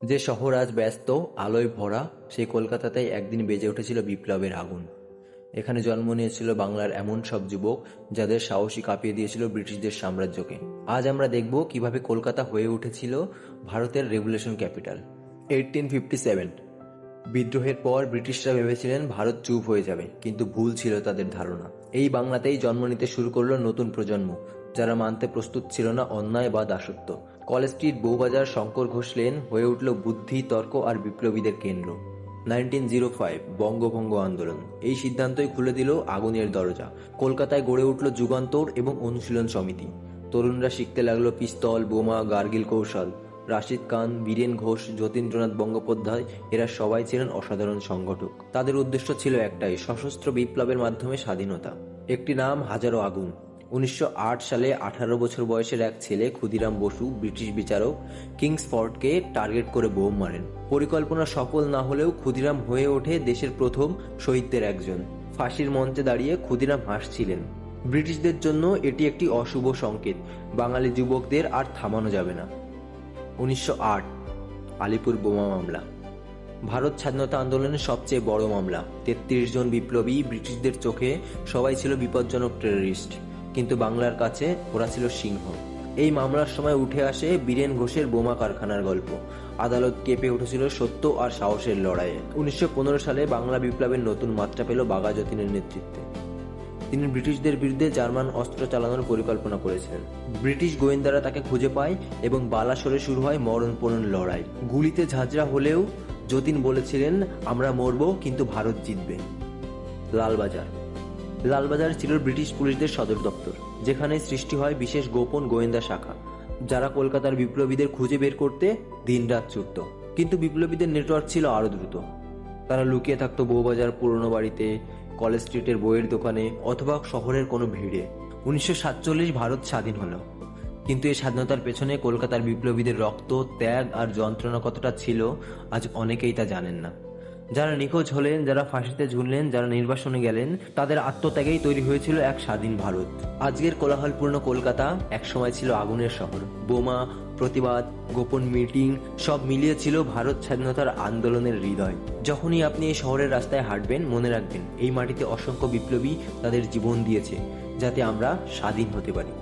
যে শহর আজ ব্যস্ত, আলোয় ভরা, সেই কলকাতাতেই একদিন বেজে উঠেছিল বিপ্লবের আগুন। এখানে জন্ম নিয়েছিল বাংলার এমন সব যুবক যাদের সাহসী কাঁপিয়ে দিয়েছিল ব্রিটিশদের সাম্রাজ্যকে। আজ আমরা দেখব কিভাবে কলকাতা হয়ে উঠেছিল ভারতের রেভলিউশন ক্যাপিটাল। 1857 বিদ্রোহের পর ব্রিটিশরা ভেবেছিলেন ভারত চুপ হয়ে যাবে, কিন্তু ভুল ছিল তাদের ধারণা। এই বাংলাতেই জন্ম নিতে শুরু করলো নতুন প্রজন্ম, যারা মানতে প্রস্তুত ছিল না অন্যায় বা দাসত্ব। College street, Bowbazar, Shankar Ghosh lane হয়ে উঠল বুদ্ধি, তর্ক আর বিপ্লবীদের কেন্দ্র। 1905 বঙ্গভঙ্গ আন্দোলন, এই সিদ্ধান্তই খুলে দিল আগুনের দরজা। কলকাতায় গড়ে উঠল যুগান্তর এবং অনুশীলন সমিতি। তরুণরা শিখতে লাগলো পিস্তল, বোমা, গার্গিল কৌশল। রাশিদ খান, বীরেন ঘোষ, যতীন্দ্রনাথ বন্দ্যোপাধ্যায়, এরা সবাই ছিলেন অসাধারণ সংগঠক। তাদের উদ্দেশ্য ছিল একটাই, সশস্ত্র বিপ্লবের মাধ্যমে স্বাধীনতা। একটি নাম, হাজারো আগুন। 1908 সালে 18 বছর বয়সের এক ছেলে ক্ষুদিরাম বসু ব্রিটিশ বিচারক কিংসফোর্ডকে টার্গেট করে বোম মারেন। পরিকল্পনা সফল না হলেও ক্ষুদিরাম হয়ে ওঠে দেশের প্রথম শহীদদের একজন। ফাঁসির মঞ্চে দাঁড়িয়ে ক্ষুদিরাম হাসছিলেন। ব্রিটিশদের জন্য এটি একটি অশুভ সংকেত, বাঙালি যুবকদের আর থামানো যাবে না। 1908 আলিপুর বোমা মামলা, ভারত স্বাধীনতা আন্দোলনের সবচেয়ে বড় মামলা। 33 জন বিপ্লবী, ব্রিটিশদের চোখে সবাই ছিল বিপজ্জনক টেররিস্ট, কিন্তু বাংলার কাছে ওরা ছিল সিংহ। এই মামলার সময় উঠে আসে বীরেন ঘোষের বোমা কারখানার গল্প। আদালত কেঁপে উঠেছিল সত্য আর সাহসের লড়াইয়ে। 1915 সালে বাংলা বিপ্লবের নতুন মাত্রা পেল বাঘা যতীনের নেতৃত্বে। তিনি ব্রিটিশদের বিরুদ্ধে জার্মান অস্ত্র চালানোর পরিকল্পনা করেছিলেন। ব্রিটিশ গোয়েন্দারা তাকে খুঁজে পায় এবং বালাসোরে শুরু হয় মরণপণ লড়াই। গুলিতে ঝাঁঝরা হলেও যতীন বলেছিলেন, আমরা মরব কিন্তু ভারত জিতবে। লালবাজার, লালবাজার ছিল ব্রিটিশ পুলিশদের সদর দপ্তর, যেখানে সৃষ্টি হয় বিশেষ গোপন গোয়েন্দা শাখা, যারা কলকাতার বিপ্লবীদের খুঁজে বের করতে দিনরাত ছুটত। কিন্তু বিপ্লবীদের নেটওয়ার্ক ছিল আরও দ্রুত। তারা লুকিয়ে থাকতো বউবাজার পুরনো বাড়িতে, কলেজ স্ট্রিটের বইয়ের দোকানে, অথবা শহরের কোনো ভিড়ে। 1947 ভারত স্বাধীন হলো, কিন্তু এই স্বাধীনতার পেছনে কলকাতার বিপ্লবীদের রক্ত, ত্যাগ আর যন্ত্রণা কতটা ছিল আজ অনেকেই তা জানেন না। যারা নিখোঁজ হলেন, যারা ফাঁসিতে ঝুললেন, যারা নির্বাসনে গেলেন, তাদের আত্মত্যাগেই তৈরি হয়েছিল এক স্বাধীন ভারত। আজকের কোলাহলপূর্ণ কলকাতা একসময় ছিল আগুনের শহর। বোমা, প্রতিবাদ, গোপন মিটিং সব মিলিয়ে ছিল ভারত স্বাধীনতার আন্দোলনের হৃদয়। যখনই আপনি এই শহরের রাস্তায় হাঁটবেন, মনে রাখবেন এই মাটিতে অসংখ্য বিপ্লবী তাদের জীবন দিয়েছে যাতে আমরা স্বাধীন হতে পারি।